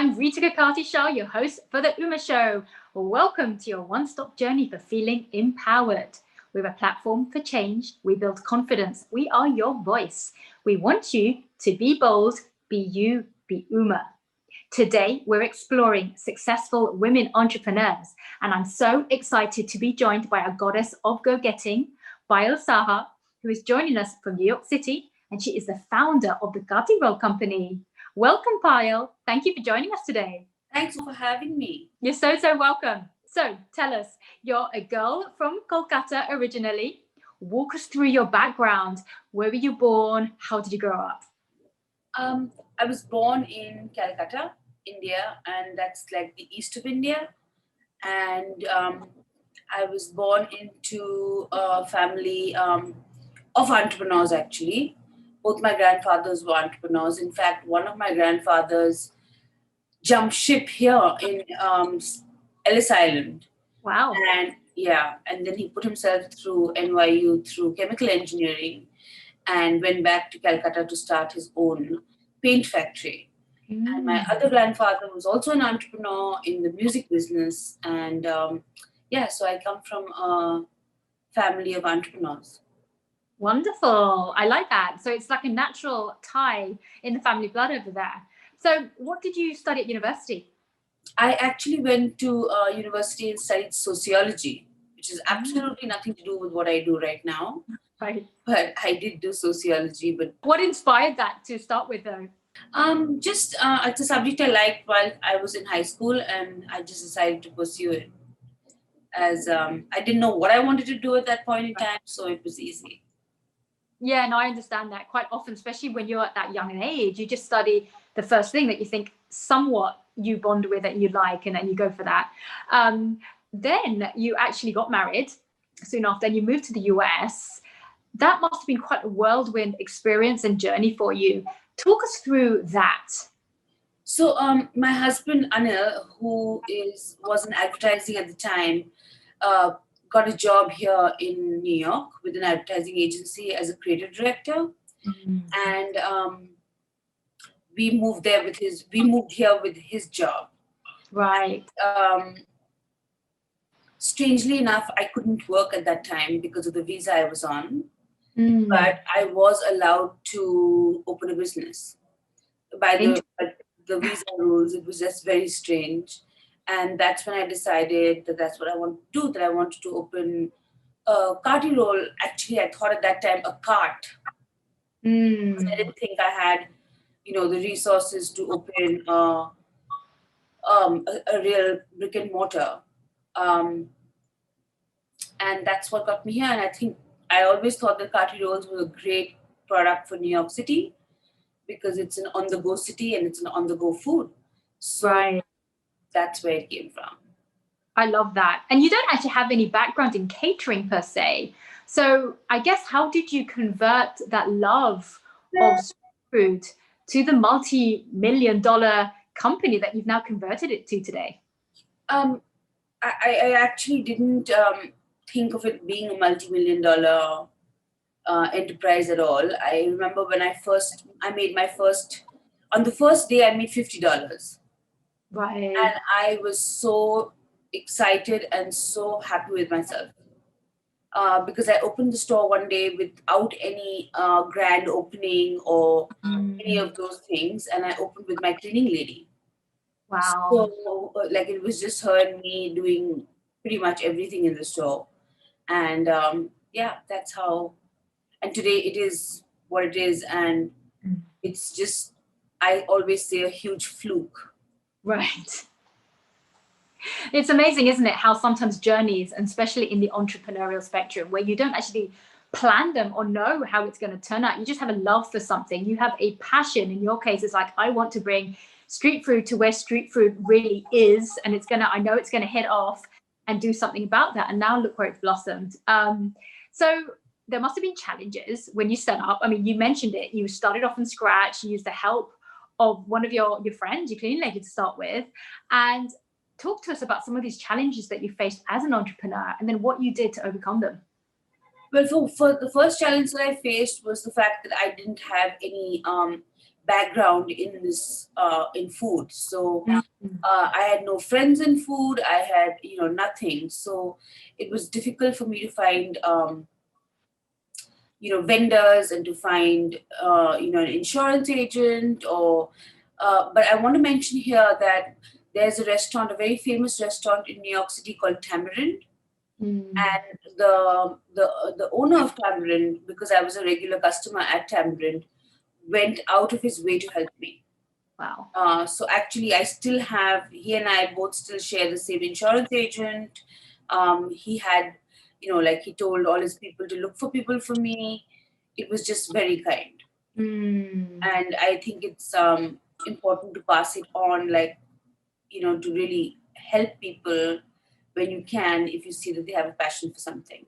I'm Rita Kakati-Shah, your host for the Uma Show. Welcome to your one-stop journey for feeling empowered. We're a platform for change. We build confidence. We are your voice. We want you to be bold, be you, be Uma. Today, we're exploring successful women entrepreneurs, and I'm so excited to be joined by a goddess of go-getting, Payal Saha, who is joining us from New York City, and she is the founder of the Gati Roll Company. Welcome, Payal. Thank you for joining us today. Thanks for having me. You're so welcome. So tell us, you're a girl from Kolkata originally. Walk us through your background. Where were you born? How did you grow up? I was born in Calcutta, India, and that's like the east of India. And I was born into a family of entrepreneurs, actually. Both my grandfathers were entrepreneurs. In fact, one of my grandfathers jumped ship here in Ellis Island. Wow. And then he put himself through NYU through chemical engineering and went back to Calcutta to start his own paint factory. And my other grandfather was also an entrepreneur in the music business. And so I come from a family of entrepreneurs. Wonderful. I like that. So it's like a natural tie in the family blood over there. So what did you study at university? I actually went to university and studied sociology, which has absolutely nothing to do with what I do right now. Right. But I did do sociology. But what inspired that to start with, though? It's a subject I liked while I was in high school, and I just decided to pursue it. As I didn't know what I wanted to do at that point in time, so it was easy. Yeah, no, I understand that quite often, especially when you're at that young age, you just study the first thing that you think somewhat you bond with and you like, and then you go for that. Then you actually got married soon after, and you moved to the US. That must have been quite a whirlwind experience and journey for you. Talk us through that. So my husband, Anil, who was in advertising at the time, got a job here in New York with an advertising agency as a creative director. Mm-hmm. And we moved here with his job. Right. Strangely enough, I couldn't work at that time because of the visa I was on. Mm. But I was allowed to open a business. By the visa rules, it was just very strange. And that's when I decided that that's what I want to do, that I wanted to open a carty roll. Actually, I thought at that time a cart. Mm. I didn't think I had, the resources to open a real brick and mortar. And that's what got me here. And I think I always thought that carty rolls were a great product for New York City because it's an on-the-go city and it's an on-the-go food. So right. That's where it came from. I love that. And you don't actually have any background in catering per se. So I guess how did you convert that love of food to the multi-million-dollar company that you've now converted it to today? I actually didn't think of it being a multi-million-dollar enterprise at all. I remember when on the first day I made $50. Right. And I was so excited and so happy with myself because I opened the store one day without any grand opening or any of those things. And I opened with my cleaning lady. Wow. So it was just her and me doing pretty much everything in the store. And that's how. And today it is what it is. And it's just, I always say, a huge fluke. Right. It's amazing, isn't it, how sometimes journeys, and especially in the entrepreneurial spectrum, where you don't actually plan them or know how it's going to turn out. You just have a love for something. You have a passion. In your case, it's like, I want to bring street food to where street food really is. And I know it's going to hit off and do something about that. And now look where it's blossomed. So there must have been challenges when you set up. I mean, you mentioned it. You started off from scratch. You used the help of one of your friends, your cleaning lady, to start with, and talk to us about some of these challenges that you faced as an entrepreneur and then what you did to overcome them. Well, for the first challenge that I faced was the fact that I didn't have any background in this in food. So I had no friends in food. I had, nothing. So it was difficult for me to find, vendors, and to find, an insurance agent, or. But I want to mention here that there's a restaurant, a very famous restaurant in New York City called Tamarind, and the owner of Tamarind, because I was a regular customer at Tamarind, went out of his way to help me. Wow. So actually, he and I both still share the same insurance agent. He had, he told all his people to look for people for me. It was just very kind. And I think it's important to pass it on, to really help people when you can, if you see that they have a passion for something.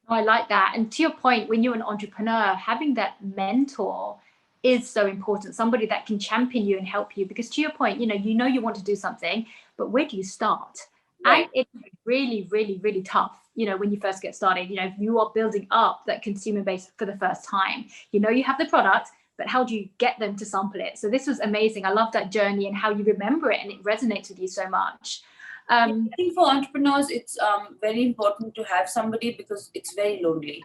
I like that. And to your point, when you're an entrepreneur, having that mentor is so important. Somebody that can champion you and help you. Because to your point, you want to do something, but where do you start? Right. And it's really, really, really tough, when you first get started. If you are building up that consumer base for the first time, you have the product, but how do you get them to sample it? So this was amazing. I love that journey and how you remember it, and it resonates with you so much. I think for entrepreneurs, it's very important to have somebody, because it's very lonely.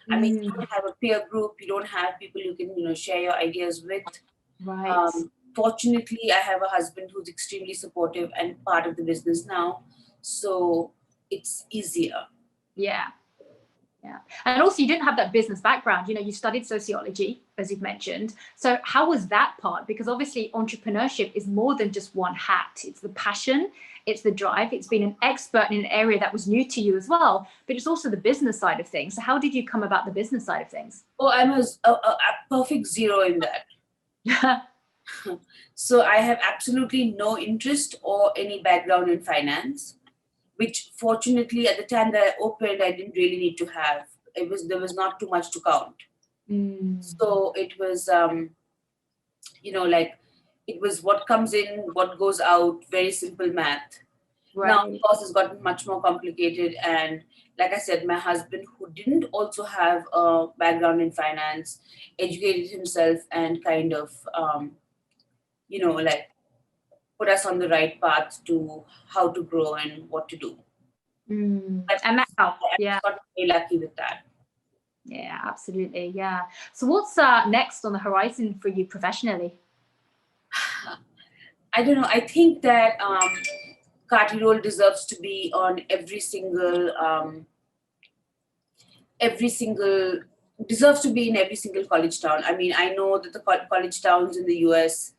I mean, you don't have a peer group, you don't have people you can, share your ideas with. Right. Fortunately, I have a husband who's extremely supportive and part of the business now, so it's easier. Yeah. And also, you didn't have that business background. You studied sociology, as you've mentioned. So how was that part? Because obviously entrepreneurship is more than just one hat. It's the passion, it's the drive, it's being an expert in an area that was new to you as well, but it's also the business side of things. So how did you come about the business side of things? Oh, I'm a perfect zero in that. So I have absolutely no interest or any background in finance, which fortunately at the time that I opened, I didn't really need to have. There was not too much to count. So it was, it was what comes in, what goes out, very simple math. Right. Now, of course, it's gotten much more complicated. And like I said, my husband, who didn't also have a background in finance, educated himself and kind of, put us on the right path to how to grow and what to do. And that helped. Yeah. I got very lucky with that. Yeah, absolutely. Yeah. So what's next on the horizon for you professionally? I don't know. I think that Kati Roll deserves to be on deserves to be in every single college town. I mean, I know that the college towns in the US,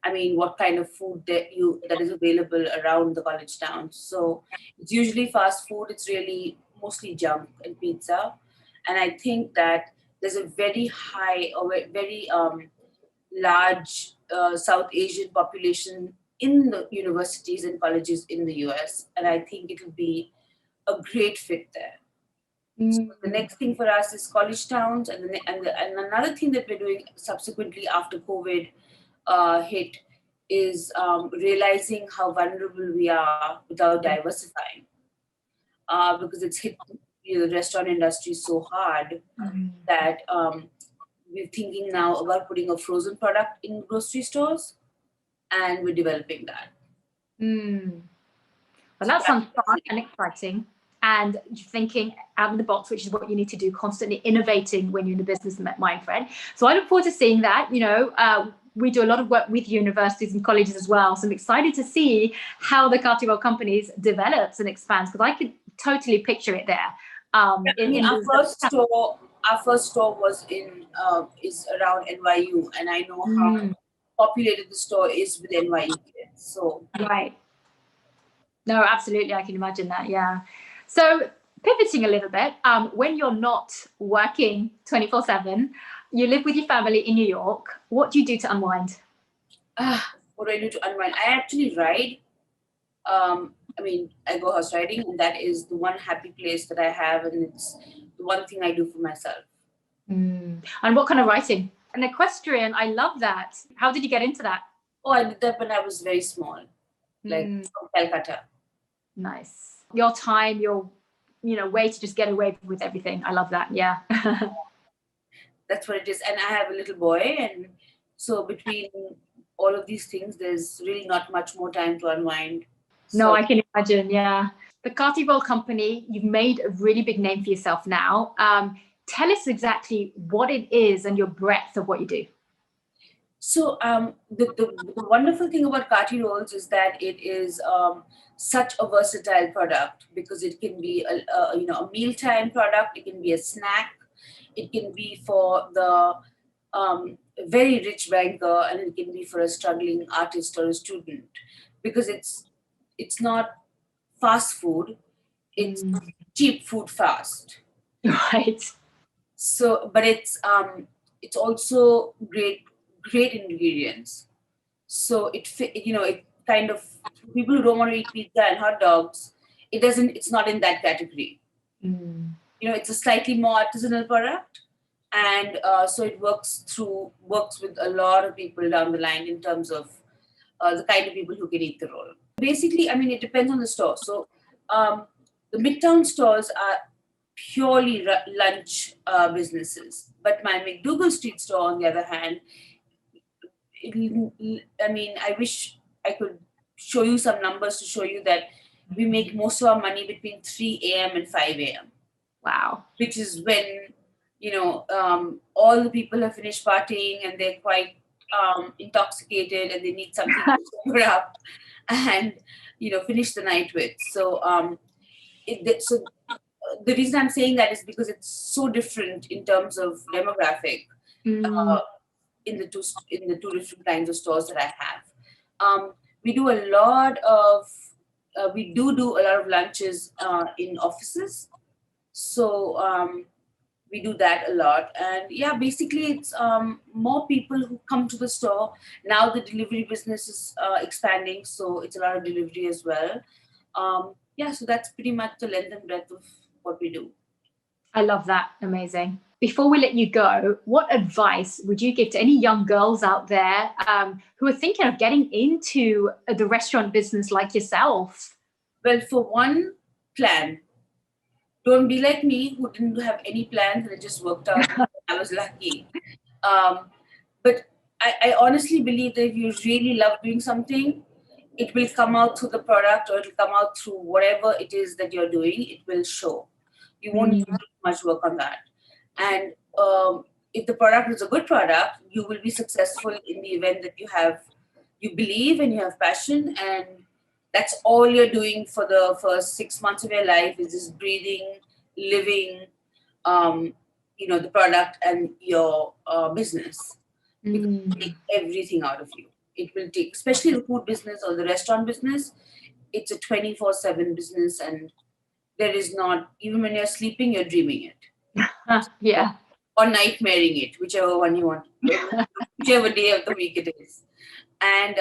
I mean, what kind of food that is available around the college towns. So it's usually fast food. It's really mostly junk and pizza. And I think that there's a very high or very large South Asian population in the universities and colleges in the US. And I think it will be a great fit there. So the next thing for us is college towns, and another thing that we're doing subsequently after COVID hit is realizing how vulnerable we are without diversifying, because it's hit the restaurant industry so hard that we're thinking now about putting a frozen product in grocery stores, and we're developing that. Well, that sounds fun and exciting. And thinking out of the box, which is what you need to do, constantly innovating when you're in the business mind frame. So I look forward to seeing that. We do a lot of work with universities and colleges as well. So I'm excited to see how the Kati Roll companies develops and expands, because I could totally picture it there. Our first store was is around NYU, and I know how populated the store is with NYU kids. So right. No, absolutely, I can imagine that. Yeah. So pivoting a little bit, when you're not working 24/7, you live with your family in New York. What do you do to unwind? What do I do to unwind? I actually ride. I go horse riding, and that is the one happy place that I have, and it's the one thing I do for myself. And what kind of writing? An equestrian, I love that. How did you get into that? Oh, I did that when I was very small, like from Calcutta. Nice. Your time, your way to just get away with everything. I love that. Yeah. That's what it is. And I have a little boy, and So between all of these things, there's really not much more time to unwind. No, So I can imagine. Yeah. The Kati Roll Company, you've made a really big name for yourself now. Tell us exactly what it is and your breadth of what you do. So the wonderful thing about Kati rolls is that it is such a versatile product, because it can be a mealtime product, it can be a snack, it can be for the very rich banker, and it can be for a struggling artist or a student, because it's not fast food, it's cheap food fast. Right. So, but it's also great ingredients. So it kind of, people who don't want to eat pizza and hot dogs, it's not in that category. It's a slightly more artisanal product, and so it works with a lot of people down the line in terms of the kind of people who can eat the roll. Basically, I mean, it depends on the store. So the midtown stores are purely lunch businesses, but my McDougal Street store, on the other hand, I mean, I wish I could show you some numbers to show you that we make most of our money between 3 a.m. and 5 a.m. Wow. Which is when, all the people have finished partying and they're quite intoxicated and they need something to sober up and, finish the night with. So, the reason I'm saying that is because it's so different in terms of demographic. In the two different kinds of stores that I have. We do a lot of we do a lot of lunches in offices. So we do that a lot. And yeah, basically it's more people who come to the store. Now the delivery business is expanding, so it's a lot of delivery as well. Yeah, so that's pretty much the length and breadth of what we do. I love that. Amazing. Before we let you go, what advice would you give to any young girls out there who are thinking of getting into the restaurant business like yourself? Well, for one, plan. Don't be like me, who didn't have any plans and it just worked out. I was lucky. But I honestly believe that if you really love doing something, it will come out through the product, or it will come out through whatever it is that you're doing. It will show. You won't need too much work on that. And if the product is a good product, you will be successful in the event that you believe and you have passion, and that's all you're doing for the first 6 months of your life, is just breathing, living, the product and your business. Because it will take everything out of you. It will take, especially the food business or the restaurant business, it's a 24/7 business, and there is not, even when you're sleeping, you're dreaming it. Yeah. Or nightmaring it, whichever one you want, whichever day of the week it is. And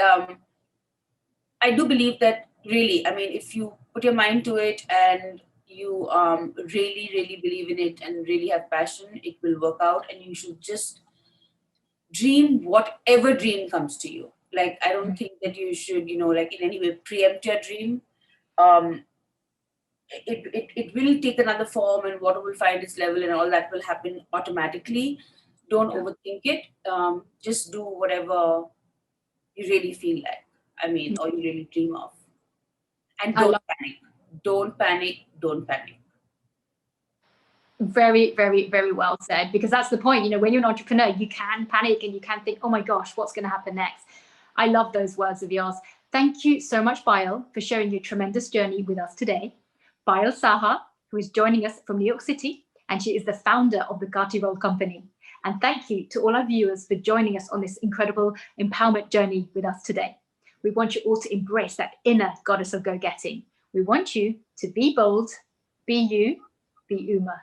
I do believe that, really, I mean, if you put your mind to it and you really, really believe in it and really have passion, it will work out, and you should just dream whatever dream comes to you. Like, I don't think that you should, like, in any way preempt your dream. It will take another form, and water will find its level, and all that will happen automatically. Don't overthink it. Just do whatever you really feel like. I mean, or you really dream of. And don't panic. Don't panic. Don't panic. Very, very, very well said, because that's the point. When you're an entrepreneur, you can panic and you can think, oh my gosh, what's going to happen next? I love those words of yours. Thank you so much, Payal, for sharing your tremendous journey with us today. Payal Saha, who is joining us from New York City, and she is the founder of the Kati Roll Company. And thank you to all our viewers for joining us on this incredible empowerment journey with us today. We want you all to embrace that inner goddess of go-getting. We want you to be bold, be you, be Uma.